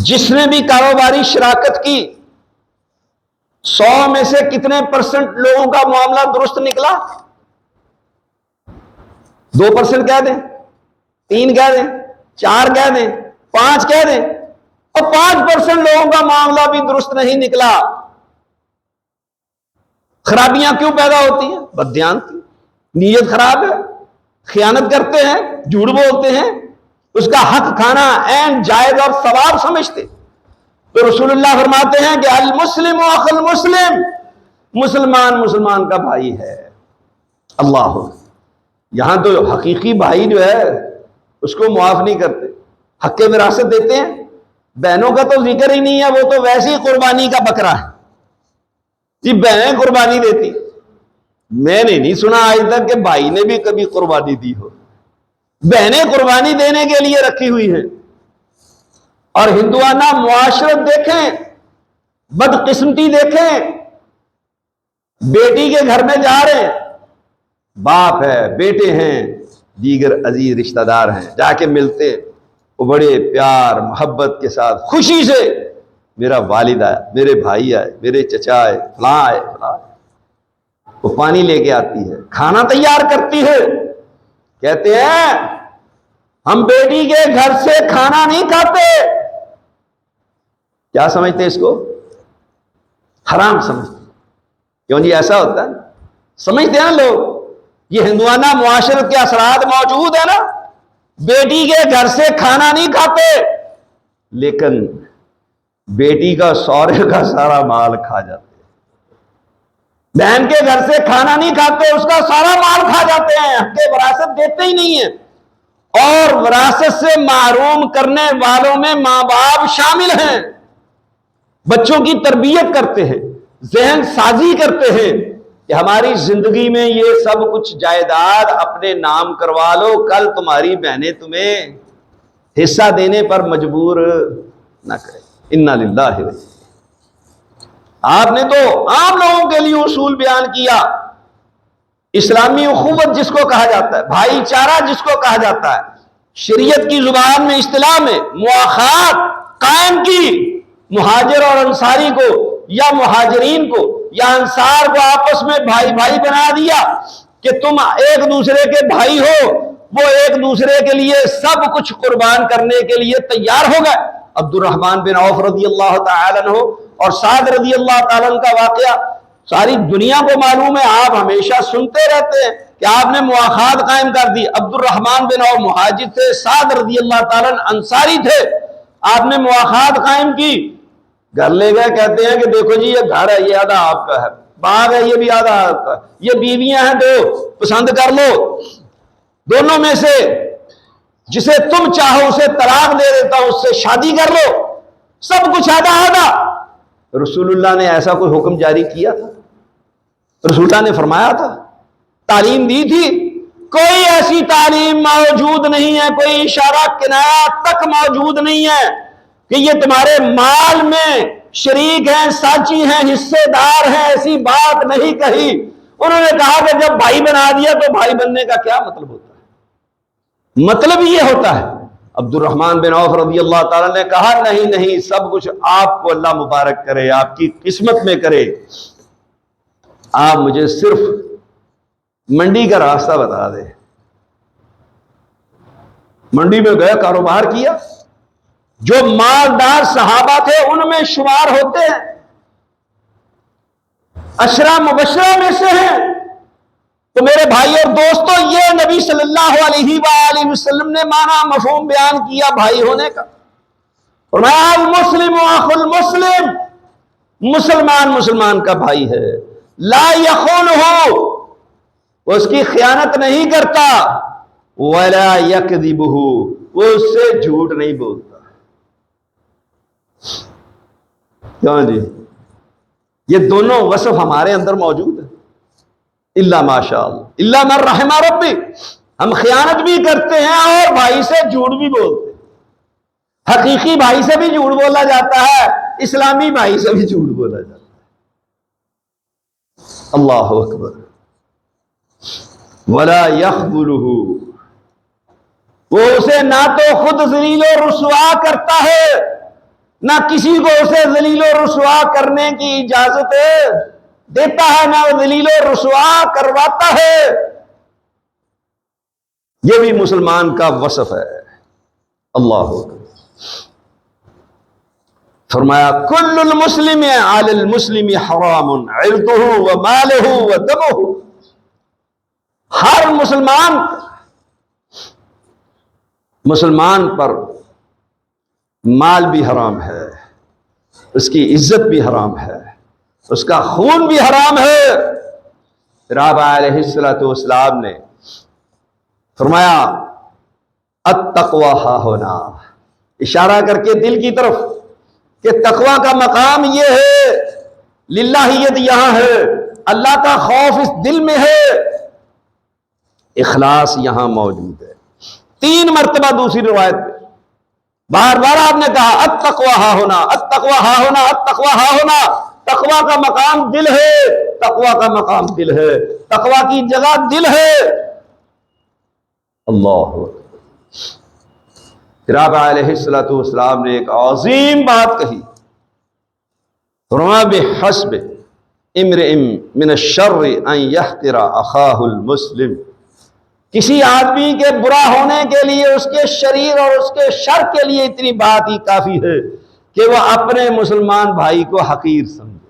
جس نے بھی کاروباری شراکت کی 100 میں سے کتنے % لوگوں کا معاملہ درست نکلا؟ 2% کہہ دیں، 3 کہہ دیں، 4 کہہ دیں، 5 کہہ دیں، اور 5% لوگوں کا معاملہ بھی درست نہیں نکلا۔ خرابیاں کیوں پیدا ہوتی ہیں؟ بددیانتی، نیت خراب ہے، خیانت کرتے ہیں، جھوٹ بولتے ہیں، اس کا حق کھانا عین جائز اور ثواب سمجھتے۔ تو رسول اللہ فرماتے ہیں کہ المسلم اخو المسلم، مسلمان مسلمان کا بھائی ہے۔ اللہ، یہاں تو حقیقی بھائی جو ہے اس کو معاف نہیں کرتے، حق وراثت دیتے ہیں۔ بہنوں کا تو ذکر ہی نہیں ہے، وہ تو ویسی قربانی کا بکرا ہے جی، بہنیں قربانی دیتی۔ میں نے نہیں سنا آج تک کہ بھائی نے بھی کبھی قربانی دی ہو۔ بہنیں قربانی دینے کے لیے رکھی ہوئی ہیں۔ اور ہندوانہ معاشرت دیکھیں، بدقسمتی دیکھیں، بیٹی کے گھر میں جا رہے ہیں، باپ ہے، بیٹے ہیں، دیگر عزیز رشتہ دار ہیں، جا کے ملتے، وہ بڑے پیار محبت کے ساتھ خوشی سے میرا والد آیا، میرے بھائی آئے، میرے چچا آئے، فلاں آئے، فلاں آئے۔ وہ پانی لے کے آتی ہے، کھانا تیار کرتی ہے، کہتے ہیں ہم بیٹی کے گھر سے کھانا نہیں کھاتے۔ کیا سمجھتے اس کو؟ حرام سمجھتے۔ کیوں جی ایسا ہوتا ہے؟ سمجھتے ہیں لوگ یہ ہندوانہ معاشرت کے اثرات موجود ہیں نا، بیٹی کے گھر سے کھانا نہیں کھاتے، لیکن بیٹی کا سورے کا سارا مال کھا جاتے ہیں۔ بہن کے گھر سے کھانا نہیں کھاتے، اس کا سارا مال کھا جاتے ہیں، حق وراثت دیتے ہی نہیں ہیں۔ اور وراثت سے محروم کرنے والوں میں ماں باپ شامل ہیں۔ بچوں کی تربیت کرتے ہیں، ذہن سازی کرتے ہیں کہ ہماری زندگی میں یہ سب کچھ جائیداد اپنے نام کروا لو، کل تمہاری بہنیں تمہیں حصہ دینے پر مجبور نہ کریں۔ انا للہ و آپ نے تو عام لوگوں کے لیے اصول بیان کیا اسلامی اخوت جس کو کہا جاتا ہے، بھائی چارہ جس کو کہا جاتا ہے، شریعت کی زبان میں اصطلاح میں مواخات قائم کی، مہاجر اور انصاری کو یا مہاجرین کو یا انصار کو آپس میں بھائی بھائی بنا دیا کہ تم ایک دوسرے کے بھائی ہو، وہ ایک دوسرے کے لیے سب کچھ قربان کرنے کے لیے تیار ہو گئے۔ عبد الرحمن بن عوف رضی اللہ تعالیٰ عنہ اور سعد رضی اللہ تعالیٰ عنہ کا واقعہ ساری دنیا کو معلوم ہے، آپ ہمیشہ سنتے رہتے ہیں کہ آپ نے مواخات قائم کر دی۔ عبد الرحمن بن عوف مہاجر تھے، سعد رضی اللہ تعالیٰ عنہ انصاری تھے، آپ نے مواخات قائم کی، گھر لے گئے، کہتے ہیں کہ دیکھو جی یہ گھر ہے، یہ آدھا آپ کا ہے، باغ ہے یہ بھی آدھا آپ کا، یہ بیویاں ہیں دو، پسند کر لو، دونوں میں سے جسے تم چاہو اسے طلاق دے دیتا ہوں، اس سے شادی کر لو، سب کچھ آدھا آدھا۔ رسول اللہ نے ایسا کوئی حکم جاری کیا تھا؟ رسول اللہ نے فرمایا تھا؟ تعلیم دی تھی؟ کوئی ایسی تعلیم موجود نہیں ہے، کوئی اشارہ کنایہ تک موجود نہیں ہے کہ یہ تمہارے مال میں شریک ہیں، ساتھی ہیں، حصے دار ہیں، ایسی بات نہیں کہی۔ انہوں نے کہا کہ جب بھائی بنا دیا تو بھائی بننے کا کیا مطلب ہوتا ہے؟ مطلب یہ ہوتا ہے۔ عبد الرحمن بن عوف رضی اللہ تعالیٰ نے کہا نہیں نہیں، سب کچھ آپ کو اللہ مبارک کرے، آپ کی قسمت میں کرے، آپ مجھے صرف منڈی کا راستہ بتا دے۔ منڈی میں گئے، کاروبار کیا، جو مالدار صحابہ تھے ان میں شمار ہوتے ہیں، عشرہ مبشرہ میں سے ہیں۔ تو میرے بھائی اور دوستو، یہ نبی صلی اللہ علیہ وآلہ وسلم نے معنی مفہوم بیان کیا بھائی ہونے کا۔ فرمایا المسلم اخو المسلم، مسلمان مسلمان کا بھائی ہے، لا یخونہ، وہ اس کی خیانت نہیں کرتا، ولا یکذبہ، وہ اس سے جھوٹ نہیں بولتا۔ کیوں جی؟ یہ دونوں وصف ہمارے اندر موجود ہیں، الا ماشاء اللہ، الا من رحم ربی۔ ہم خیانت بھی کرتے ہیں اور بھائی سے جھوٹ بھی بولتے ہیں۔ حقیقی بھائی سے بھی جھوٹ بولا جاتا ہے، اسلامی بھائی سے بھی جھوٹ بولا جاتا ہے۔ اللہ اکبر۔ ولا یخذلہ، وہ اسے نہ تو خود ذلیل و رسوا کرتا ہے، نہ کسی کو اسے ذلیل و رسوا کرنے کی اجازت دیتا ہے، نہ وہ ذلیل و رسوا کرواتا ہے۔ یہ بھی مسلمان کا وصف ہے۔ اللہ اکبر۔ فرمایا کل المسلم علی المسلم حرام عرضہ ومالہ ودمہ، ہر مسلمان پر مال بھی حرام ہے، اس کی عزت بھی حرام ہے، اس کا خون بھی حرام ہے۔ پھر آپ علیہ السلام نے فرمایا التقوی ہاہنا، اشارہ کر کے دل کی طرف کہ تقوی کا مقام یہ ہے، للہیت یہاں ہے، اللہ کا خوف اس دل میں ہے، اخلاص یہاں موجود ہے۔ 3 مرتبہ دوسری روایت میں بار بار آپ نے کہا التقوی ہاہنا، التقوی ہاہنا، التقوی ہاہنا۔ تقوی کا مقام دل ہے، تقوی کا مقام دل ہے، تقوی کی جگہ دل ہے۔ اللہ اکبر۔ پھر آپ علیہ السلام نے ایک عظیم بات کہی، فرمایا بحسب امرئ من الشر ان یحقر اخاہ المسلم، کسی آدمی کے برا ہونے کے لیے، اس کے شریر اور اس کے شر کے لیے اتنی بات ہی کافی ہے کہ وہ اپنے مسلمان بھائی کو حقیر سمجھے،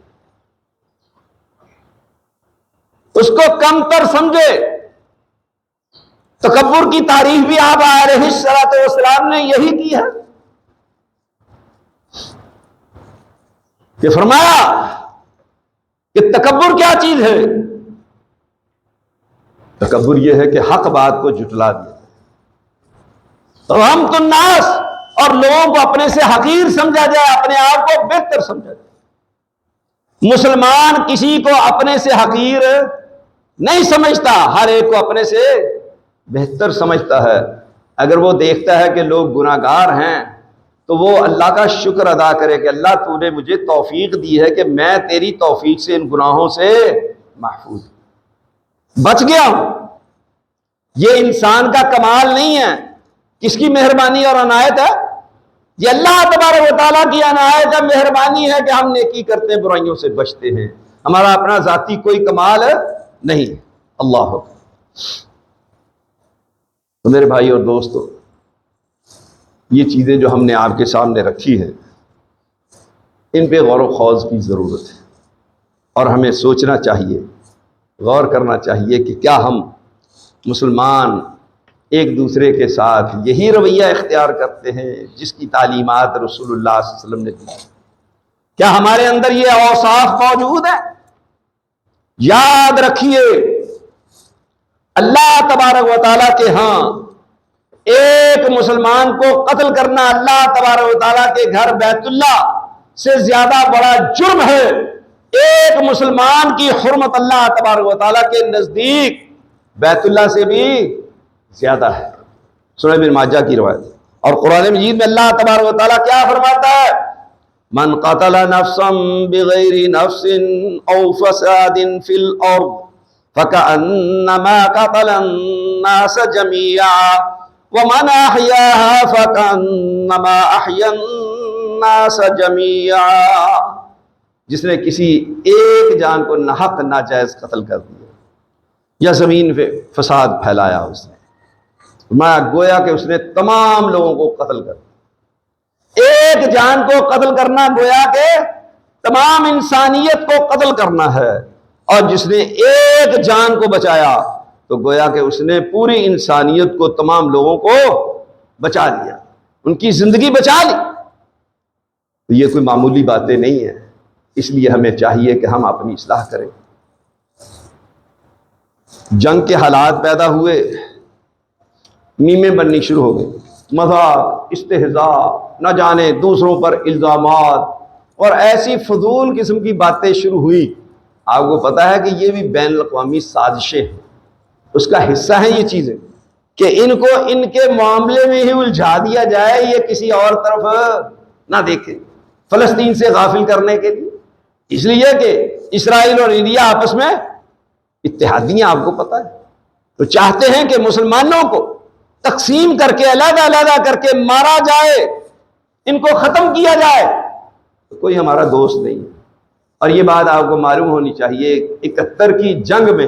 اس کو کم تر سمجھے۔ تکبر کی تعریف بھی آپ علیہ السلام نے یہی کی ہے کہ فرمایا کہ تکبر کیا چیز ہے؟ تکبر یہ ہے کہ حق بات کو جھٹلا دیا، تو ہم تو الناس، اور لوگوں کو اپنے سے حقیر سمجھا جائے، اپنے آپ کو بہتر سمجھا جائے۔ مسلمان کسی کو اپنے سے حقیر نہیں سمجھتا، ہر ایک کو اپنے سے بہتر سمجھتا ہے۔ اگر وہ دیکھتا ہے کہ لوگ گناہگار ہیں تو وہ اللہ کا شکر ادا کرے کہ اللہ تو نے مجھے توفیق دی ہے کہ میں تیری توفیق سے ان گناہوں سے محفوظ ہوں۔ بچ گیا ہوں۔ یہ انسان کا کمال نہیں ہے، کس کی مہربانی اور عنایت ہے؟ یہ اللہ تبارک و تعالیٰ کی عنایت ہے، مہربانی ہے کہ ہم نیکی کرتے ہیں، برائیوں سے بچتے ہیں۔ ہمارا اپنا ذاتی کوئی کمال نہیں۔ اللہ اکبر۔ تو میرے بھائی اور دوستو، یہ چیزیں جو ہم نے آپ کے سامنے رکھی ہیں، ان پہ غور و خوض کی ضرورت ہے، اور ہمیں سوچنا چاہیے، غور کرنا چاہیے کہ کیا ہم مسلمان ایک دوسرے کے ساتھ یہی رویہ اختیار کرتے ہیں جس کی تعلیمات رسول اللہ صلی اللہ علیہ وسلم نے دی؟ کیا ہمارے اندر یہ اوصاف موجود ہے؟ یاد رکھیے، اللہ تبارک و تعالیٰ کے ہاں ایک مسلمان کو قتل کرنا اللہ تبارک و تعالیٰ کے گھر بیت اللہ سے زیادہ بڑا جرم ہے۔ ایک مسلمان کی حرمت اللہ تبارک و تعالیٰ کے نزدیک بیت اللہ سے بھی زیادہ ہے۔ سنن ابن ماجہ کی روایت۔ اور قرآن مجید میں اللہ تبارک و تعالیٰ کیا فرماتا ہے؟ من قتل نفسا بغیر نفس او فساد فی الارض فکأنما قتل الناس جميعا ومن احیاها فکأنما احیا الناس جميعا۔ جس نے کسی ایک جان کو ناحق ناجائز قتل کر دیا یا زمین پہ فساد پھیلایا، اس نے میں گویا کہ اس نے تمام لوگوں کو قتل کر دیا۔ ایک جان کو قتل کرنا گویا کہ تمام انسانیت کو قتل کرنا ہے، اور جس نے ایک جان کو بچایا تو گویا کہ اس نے پوری انسانیت کو، تمام لوگوں کو بچا لیا، ان کی زندگی بچا لی۔ تو یہ کوئی معمولی باتیں نہیں ہیں، اس لیے ہمیں چاہیے کہ ہم اپنی اصلاح کریں۔ جنگ کے حالات پیدا ہوئے، میمیں بننی شروع ہو گئی، مذاق، استہزاء، نہ جانے دوسروں پر الزامات اور ایسی فضول قسم کی باتیں شروع ہوئی۔ آپ کو پتہ ہے کہ یہ بھی بین الاقوامی سازشیں ہیں، اس کا حصہ ہیں یہ چیزیں، کہ ان کو ان کے معاملے میں ہی الجھا دیا جائے، یہ کسی اور طرف نہ دیکھیں، فلسطین سے غافل کرنے کے لیے۔ اس لیے کہ اسرائیل اور انڈیا آپس میں اتحادیاں، آپ کو پتہ ہے، تو چاہتے ہیں کہ مسلمانوں کو تقسیم کر کے، علیحدہ علیحدہ کر کے مارا جائے، ان کو ختم کیا جائے۔ تو کوئی ہمارا دوست نہیں ہے، اور یہ بات آپ کو معلوم ہونی چاہیے۔ 71 کی جنگ میں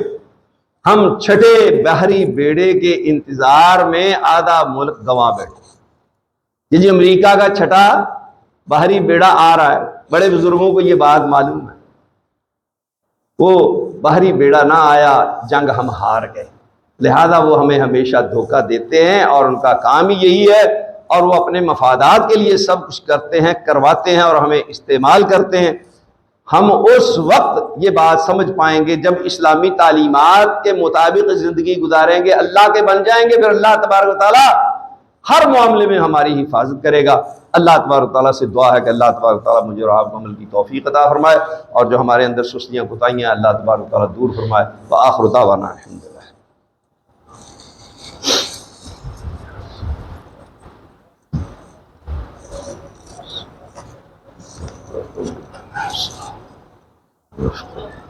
ہم چھٹے بحری بیڑے کے انتظار میں آدھا ملک گنوا بیٹھے۔ یہ جو امریکہ کا چھٹا بحری بیڑا آ رہا ہے، بڑے بزرگوں کو یہ بات معلوم ہے، وہ بحری بیڑا نہ آیا، جنگ ہم ہار گئے، لہذا وہ ہمیں ہمیشہ دھوکہ دیتے ہیں، اور ان کا کام ہی یہی ہے، اور وہ اپنے مفادات کے لیے سب کچھ کرتے ہیں، کرواتے ہیں، اور ہمیں استعمال کرتے ہیں۔ ہم اس وقت یہ بات سمجھ پائیں گے جب اسلامی تعلیمات کے مطابق زندگی گزاریں گے، اللہ کے بن جائیں گے، پھر اللہ تبارک و تعالیٰ ہر معاملے میں ہماری حفاظت کرے گا۔ اللہ تبارک و تعالیٰ سے دعا ہے کہ اللہ تبارک و تعالیٰ مجھے اور آپ کو عمل کی توفیق عطا فرمائے، اور جو ہمارے اندر سستیاں کوتاہیاں اللہ تبارک و تعالیٰ دور فرمائے۔ وآخر دعوانا الحمدللہ۔ Yes.